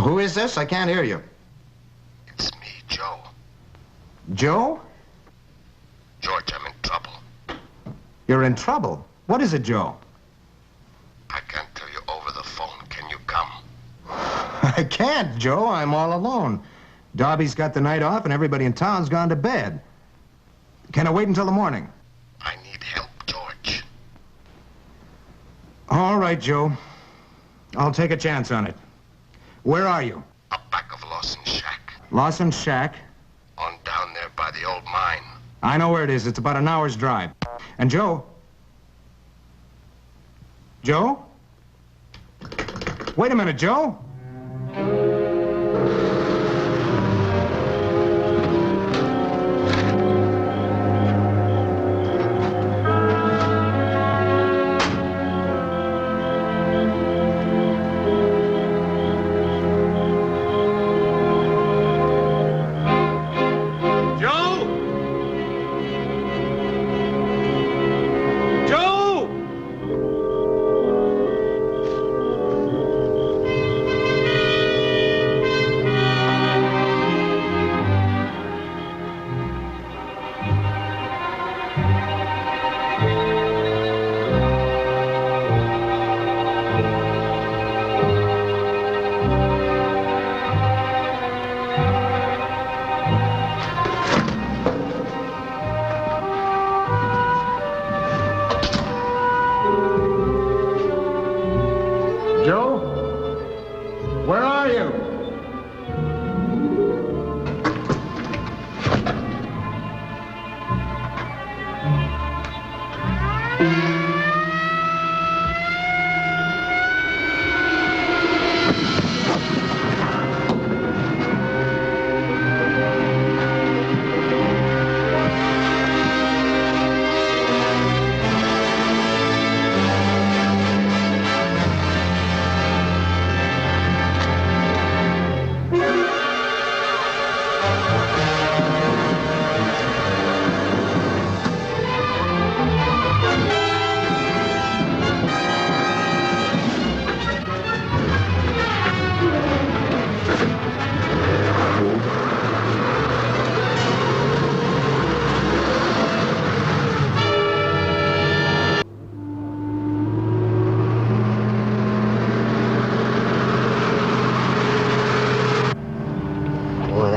Who is this? I can't hear you. It's me, Joe. Joe? George, I'm in trouble. You're in trouble? What is it, Joe? I can't tell you over the phone. Can you come? I can't, Joe. I'm all alone. Darby's got the night off and everybody in town's gone to bed. Can I wait until the morning? I need help, George. All right, Joe. I'll take a chance on it. Where are you? Up back of Lawson's shack. Lawson's shack? On down there by the old mine. I know where it is. It's about an hour's drive. And Joe? Joe? Wait a minute, Joe.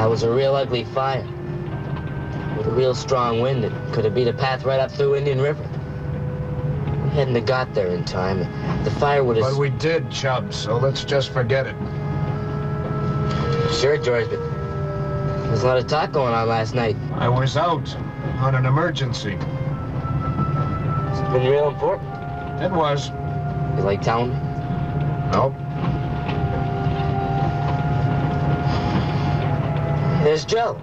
It was a real ugly fire. With a real strong wind that could have beat a path right up through Indian River. We hadn't have got there in time. The fire would have... But we did, Chubb, so let's just forget it. Sure, George, but there was a lot of talk going on last night. I was out on an emergency. It's been real important. It was. You like telling me? Nope. There's Joe.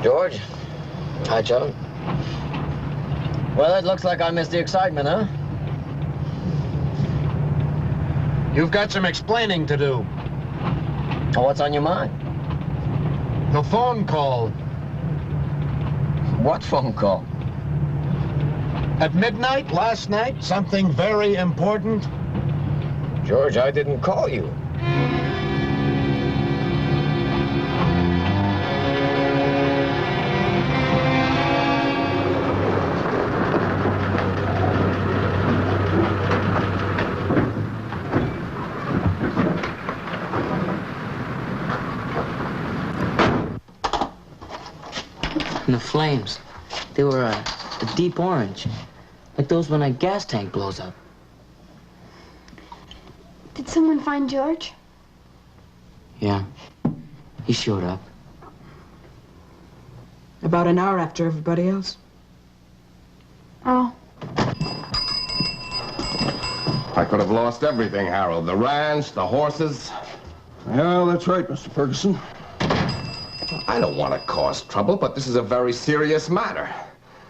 George. Hi, Joe. Well, it looks like I missed the excitement, huh? You've got some explaining to do. Oh, what's on your mind? The phone call. What phone call? At midnight last night, something very important. George, I didn't call you. And the flames, they were a deep orange, like those when a gas tank blows up. Did someone find George? Yeah, he showed up. About an hour after everybody else. Oh. I could have lost everything, Harold. The ranch, the horses. Yeah, that's right, Mr. Ferguson. I don't want to cause trouble, but this is a very serious matter.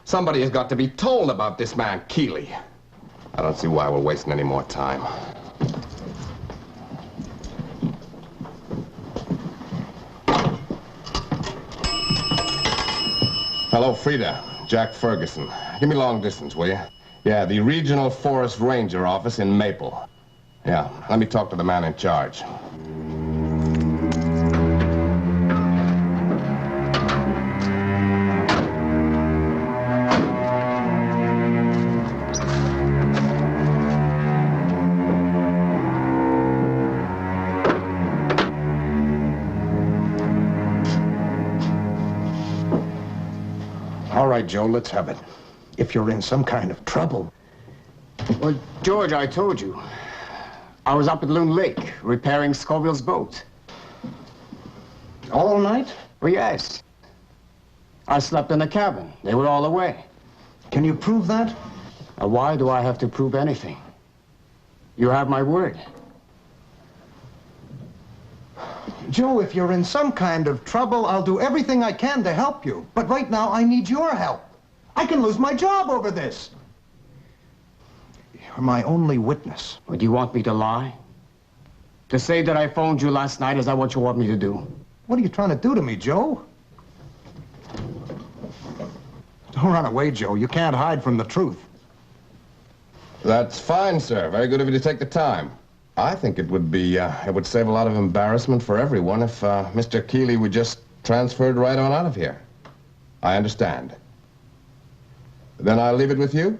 Somebody has got to be told about this man, Keeley. I don't see why we're wasting any more time. Hello, Frida. Jack Ferguson. Give me long distance, will you? Yeah, the Regional Forest Ranger office in Maple. Yeah, let me talk to the man in charge. All right, Joe, let's have it. If you're in some kind of trouble. Well, George, I told you. I was up at Loon Lake repairing Scoville's boat. All night? Well, yes. I slept in the cabin. They were all away. Can you prove that? Why do I have to prove anything? You have my word. Joe, if you're in some kind of trouble, I'll do everything I can to help you. But right now, I need your help. I can lose my job over this. You're my only witness. Would you want me to lie? To say that I phoned you last night, is that what you want me to do? What are you trying to do to me, Joe? Don't run away, Joe. You can't hide from the truth. That's fine, sir. Very good of you to take the time. I think it would save a lot of embarrassment for everyone if Mr. Keeley were just transferred right on out of here. I understand. Then I'll leave it with you.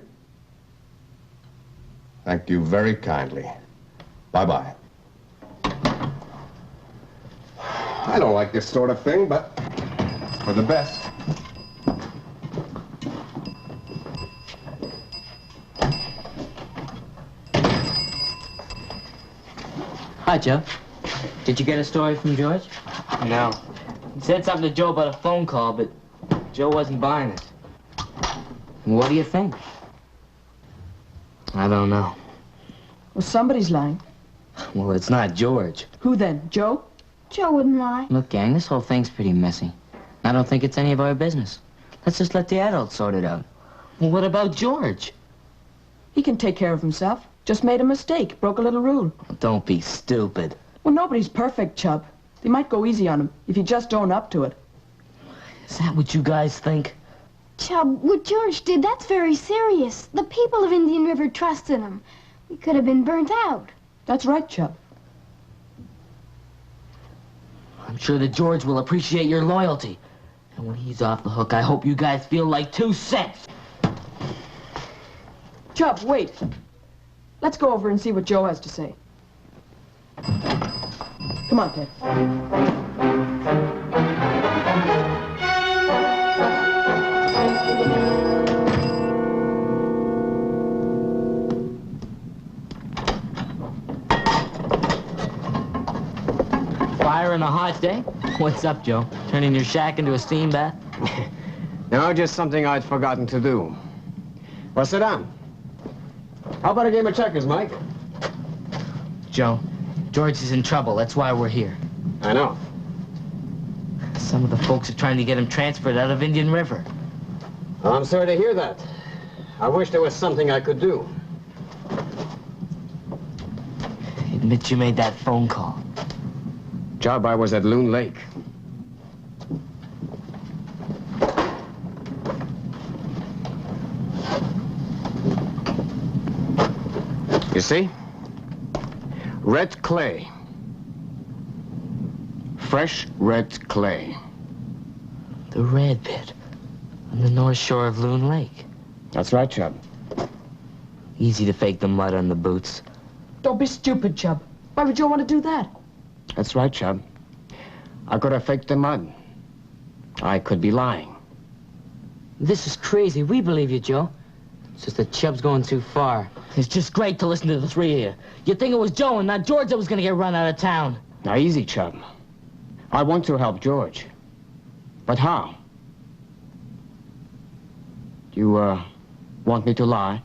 Thank you very kindly. Bye-bye. I don't like this sort of thing, but it's for the best. Hi, Joe. Did you get a story from George? No. He said something to Joe about a phone call, but Joe wasn't buying it. What do you think? I don't know. Well, somebody's lying. Well, it's not George. Who then? Joe? Joe wouldn't lie. Look, gang, this whole thing's pretty messy. I don't think it's any of our business. Let's just let the adults sort it out. Well, what about George? He can take care of himself. Just made a mistake. Broke a little rule. Don't be stupid. Well, nobody's perfect, Chub. They might go easy on him if you just own up to it. Is that what you guys think? Chub, what George did, that's very serious. The people of Indian River trusted him. We could have been burnt out. That's right, Chub. I'm sure that George will appreciate your loyalty. And when he's off the hook, I hope you guys feel like 2 cents. Chub, wait. Let's go over and see what Joe has to say. Come on, Ted. Fire on a hot day? What's up, Joe? Turning your shack into a steam bath? No, just something I'd forgotten to do. Well, sit down. How about a game of checkers, Mike? Joe, George is in trouble. That's why we're here. I know. Some of the folks are trying to get him transferred out of Indian River. Well, I'm sorry to hear that. I wish there was something I could do. Admit you made that phone call. Job, I was at Loon Lake. You see? Red clay. Fresh red clay. The red pit on the north shore of Loon Lake. That's right, Chub. Easy to fake the mud on the boots. Don't be stupid, Chub. Why would Joe want to do that? That's right, Chub. I could have faked the mud. I could be lying. This is crazy. We believe you, Joe. It's just that Chubb's going too far. It's just great to listen to the three of you. You'd think it was Joe and not George that was going to get run out of town. Now, easy, Chub. I want to help George. But how? Do you, want me to lie?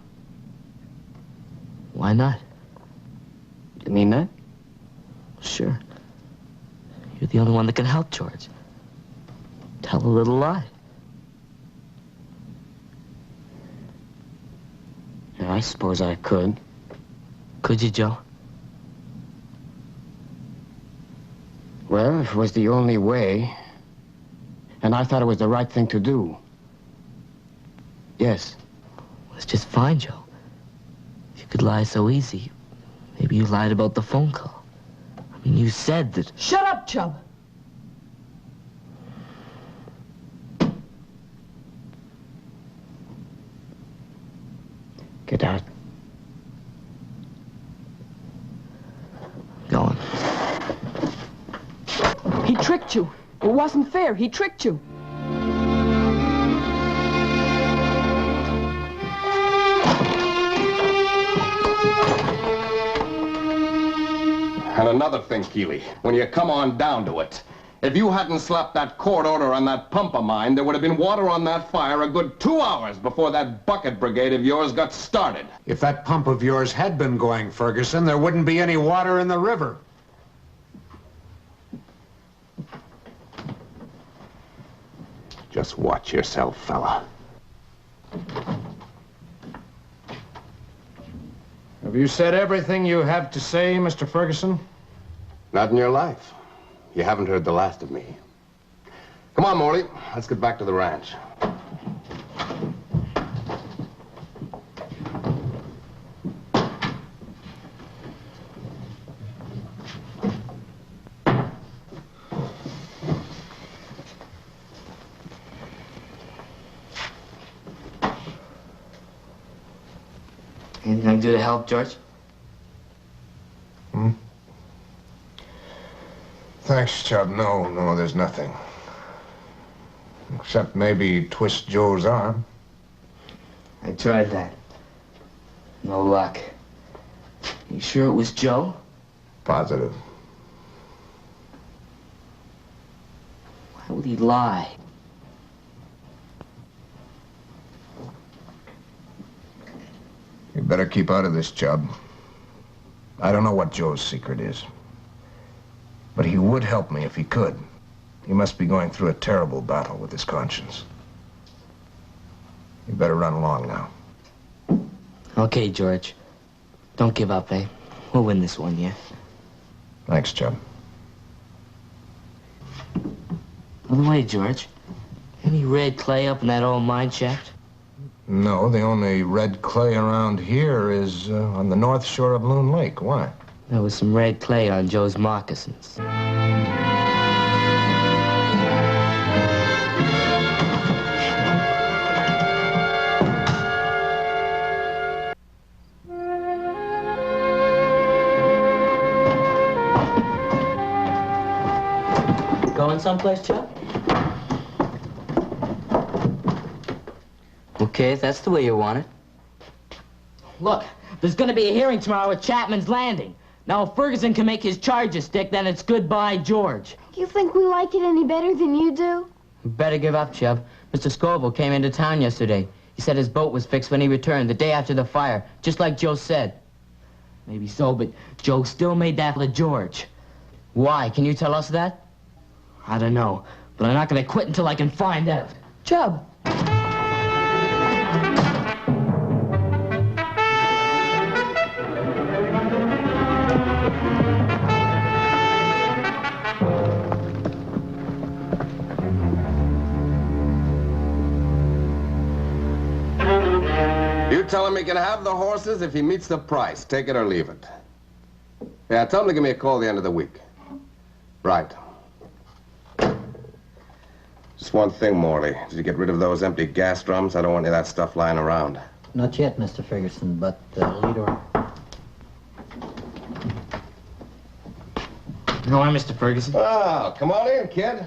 Why not? You mean that? Sure. You're the only one that can help George. Tell a little lie. Yeah, I suppose I could. Could you, Joe? Well, if it was the only way, and I thought it was the right thing to do, Yes. It's just fine, Joe. If you could lie so easy, maybe you lied about the phone call. I mean, you said that... Shut up, Chub. Get out. Go on. He tricked you. It wasn't fair. He tricked you. And another thing, Keeley, when you come on down to it, if you hadn't slapped that court order on that pump of mine, there would have been water on that fire a good 2 hours before that bucket brigade of yours got started. If that pump of yours had been going, Ferguson, there wouldn't be any water in the river. Just watch yourself, fella. Have you said everything you have to say, Mr. Ferguson? Not in your life. You haven't heard the last of me. Come on, Morley. Let's get back to the ranch. Anything I can do to help, George? Thanks, Chubb. No, there's nothing. Except maybe twist Joe's arm. I tried that. No luck. You sure it was Joe? Positive. Why would he lie? You better keep out of this, Chubb. I don't know what Joe's secret is. But he would help me if he could. He must be going through a terrible battle with his conscience. You better run along now. Okay, George. Don't give up, eh? We'll win this one, yeah? Thanks, Chubb. By the way, George, any red clay up in that old mine shaft? No, the only red clay around here is on the north shore of Loon Lake. Why? There was some red clay on Joe's moccasins. Going someplace, Chuck? Okay, if that's the way you want it. Look, there's gonna be a hearing tomorrow at Chapman's Landing. Now, if Ferguson can make his charges stick, then it's goodbye, George. You think we like it any better than you do? Better give up, Chubb. Mr. Scoville came into town yesterday. He said his boat was fixed when he returned, the day after the fire, just like Joe said. Maybe so, but Joe still made that with George. Why? Can you tell us that? I don't know, but I'm not gonna quit until I can find out. Chub. You tell him he can have the horses if he meets the price. Take it or leave it. Yeah, tell him to give me a call at the end of the week. Right. Just one thing, Morley. Did you get rid of those empty gas drums? I don't want any of that stuff lying around. Not yet, Mr. Ferguson, but lead order. No, I'm Mr. Ferguson. Oh, come on in, kid.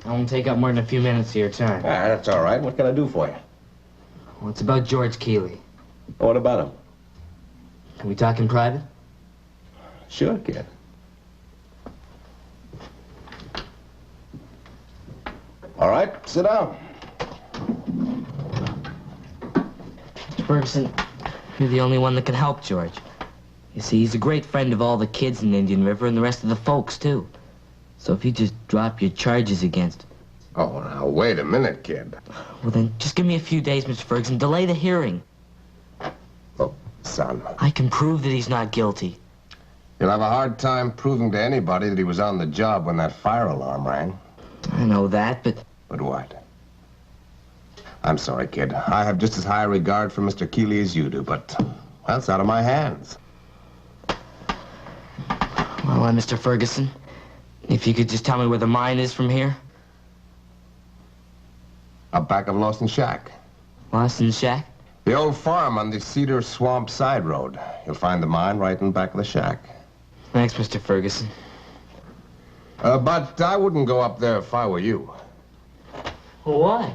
I won't take up more than a few minutes of your time. Ah, that's all right. What can I do for you? Well, it's about George Keeley. What about him? Can we talk in private? Sure, kid. All right, sit down. Mr. Ferguson, you're the only one that can help George. You see, he's a great friend of all the kids in Indian River and the rest of the folks, too. So if you just drop your charges against him... Oh, now, wait a minute, kid. Well, then, just give me a few days, Mr. Ferguson. Delay the hearing. Look, son. I can prove that he's not guilty. You'll have a hard time proving to anybody that he was on the job when that fire alarm rang. I know that, but... But what? I'm sorry, kid. I have just as high a regard for Mr. Keeley as you do, but that's out of my hands. Well, Mr. Ferguson, if you could just tell me where the mine is from here. Up back of Lawson Shack. Lawson Shack? The old farm on the Cedar Swamp Side Road. You'll find the mine right in back of the shack. Thanks, Mr. Ferguson. But I wouldn't go up there if I were you. Well, why?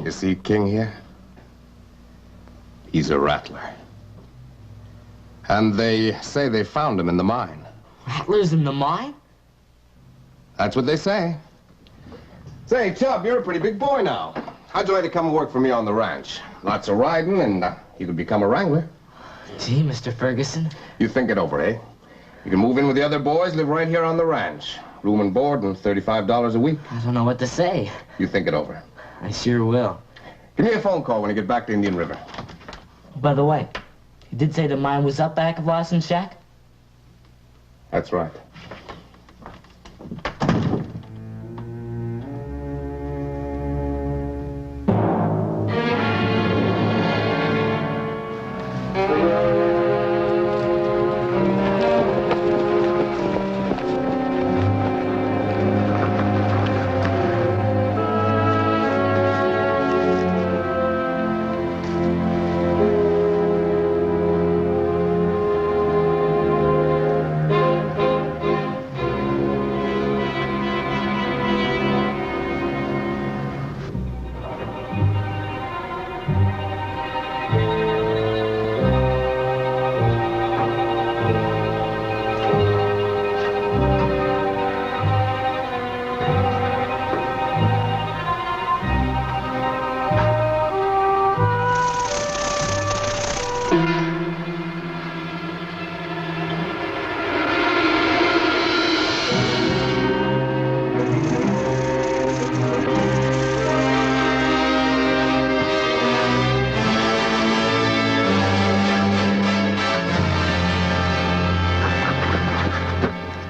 You see King here? He's a rattler. And they say they found him in the mine. Rattlers in the mine? That's what they say. Say, Chub, you're a pretty big boy now. How'd you like to come and work for me on the ranch? Lots of riding, and you could become a wrangler. Gee, Mr. Ferguson. You think it over, eh? You can move in with the other boys, live right here on the ranch. Room and board and $35 a week. I don't know what to say. You think it over. I sure will. Give me a phone call when you get back to Indian River. By the way, you did say the mine was up back of Lawson Shack? That's right.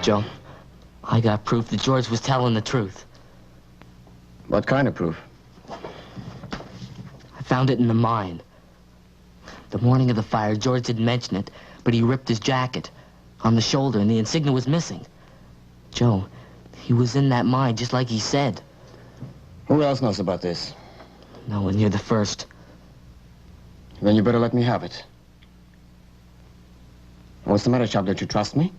Joe, I got proof that George was telling the truth. What kind of proof? I found it in the mine. The morning of the fire, George didn't mention it, but he ripped his jacket on the shoulder and the insignia was missing. Joe, he was in that mine just like he said. Who else knows about this? No one, you're the first. Then you better let me have it. What's the matter, Chub? Don't you trust me?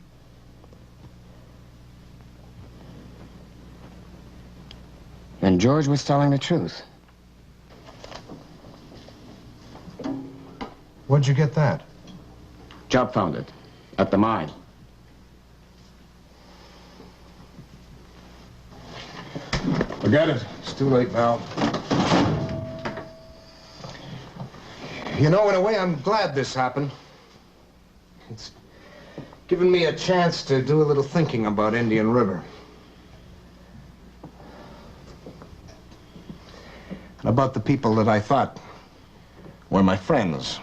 And George was telling the truth. Where'd you get that? Chub found it. At the mine. Forget it. It's too late now. You know, in a way, I'm glad this happened. It's given me a chance to do a little thinking about Indian River. And about the people that I thought were my friends.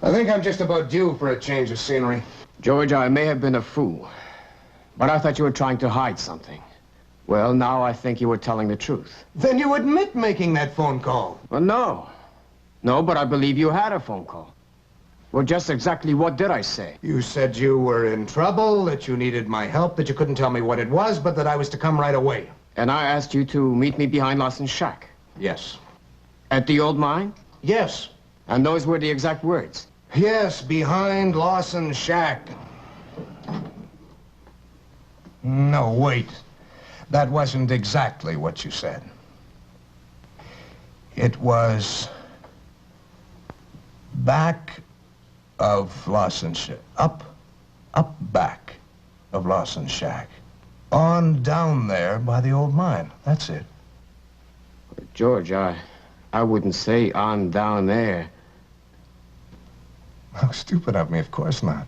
I think I'm just about due for a change of scenery. George, I may have been a fool, but I thought you were trying to hide something. Well, now I think you were telling the truth. Then you admit making that phone call. Well, no. No, but I believe you had a phone call. Well, just exactly what did I say? You said you were in trouble, that you needed my help, that you couldn't tell me what it was, but that I was to come right away. And I asked you to meet me behind Lawson's shack. Yes. At the old mine? Yes. And those were the exact words. Yes, behind Lawson's shack. No, wait. That wasn't exactly what you said. It was back of Lawson's shack. Up back of Lawson's shack. On down there by the old mine. That's it. George, I wouldn't say on down there. How stupid of me, of course not.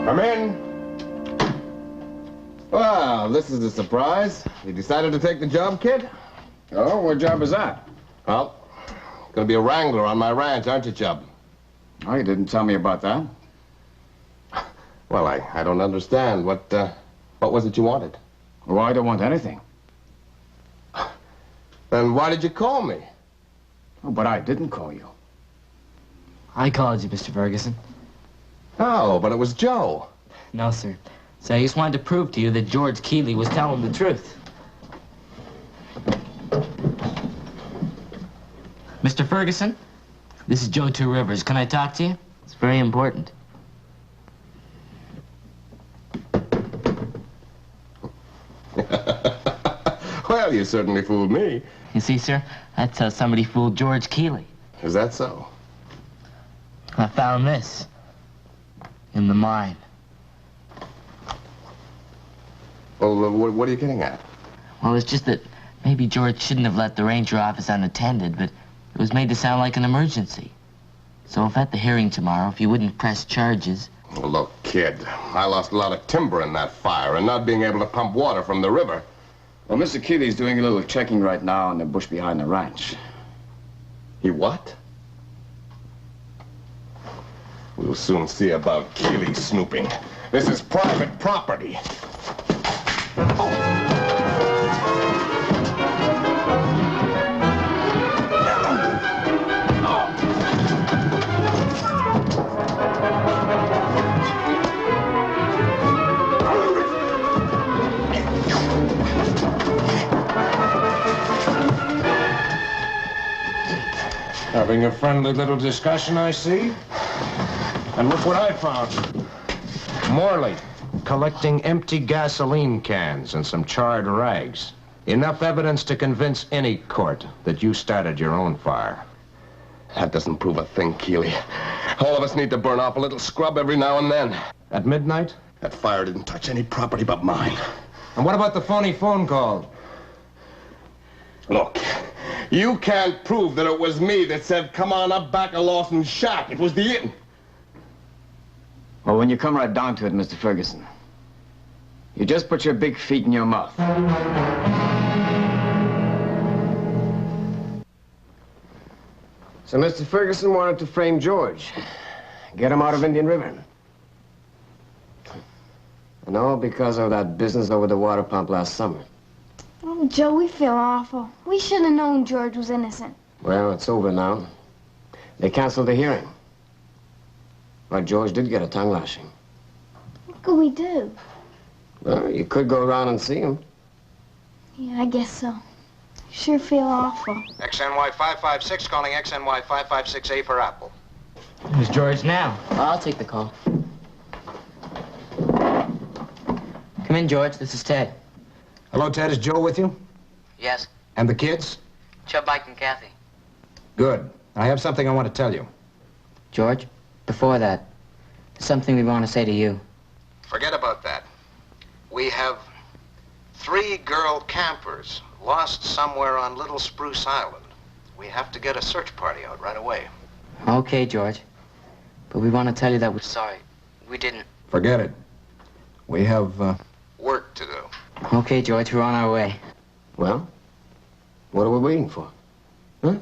Come in. Well, this is a surprise. You decided to take the job, kid? Oh, what job is that? Well, gonna be a wrangler on my ranch, aren't you, Chub? Oh, you didn't tell me about that. Well, I don't understand. What was it you wanted? Well, I don't want anything. Then why did you call me? Oh, but I didn't call you. I called you, Mr. Ferguson. Oh, but it was Joe. No, sir. So I just wanted to prove to you that George Keeley was telling the truth. Mr. Ferguson, this is Joe Two Rivers. Can I talk to you? It's very important. Well, you certainly fooled me. You see, sir, that's how somebody fooled George Keeley. Is that so? I found this in the mine. Well, what are you getting at? Well, it's just that maybe George shouldn't have let the ranger office unattended, but it was made to sound like an emergency. So if at the hearing tomorrow, if you wouldn't press charges... Well, look, kid, I lost a lot of timber in that fire, and not being able to pump water from the river. Well, Mr. Keeley's doing a little checking right now in the bush behind the ranch. He what? We'll soon see about Keeley snooping. This is private property. Having a friendly little discussion, I see. And look what I found. Morley, collecting empty gasoline cans and some charred rags. Enough evidence to convince any court that you started your own fire. That doesn't prove a thing, Keeley. All of us need to burn off a little scrub every now and then. At midnight? That fire didn't touch any property but mine. And what about the phony phone call? Look, you can't prove that it was me that said, come on up back of Lawson's shack. It was the inn. Well, when you come right down to it, Mr. Ferguson, you just put your big feet in your mouth. So Mr. Ferguson wanted to frame George, get him out of Indian River. And all because of that business over the water pump last summer. Oh, Joe, we feel awful. We should have known George was innocent. Well, it's over now. They canceled the hearing. But George did get a tongue lashing. What could we do? Well, you could go around and see him. Yeah, I guess so. Sure feel awful. XNY 556 calling XNY 556A for Apple. Who's George now? I'll take the call. Come in, George. This is Ted. Hello, Ted. Is Joe with you? Yes. And the kids? Chub, Mike, and Kathy. Good. I have something I want to tell you. George, before that, there's something we want to say to you. Forget about that. We have 3 girl campers lost somewhere on Little Spruce Island. We have to get a search party out right away. Okay, George. But we want to tell you that we're sorry. We didn't. Forget it. We have work to do. Okay, George, we're on our way. Well, what are we waiting for? Huh?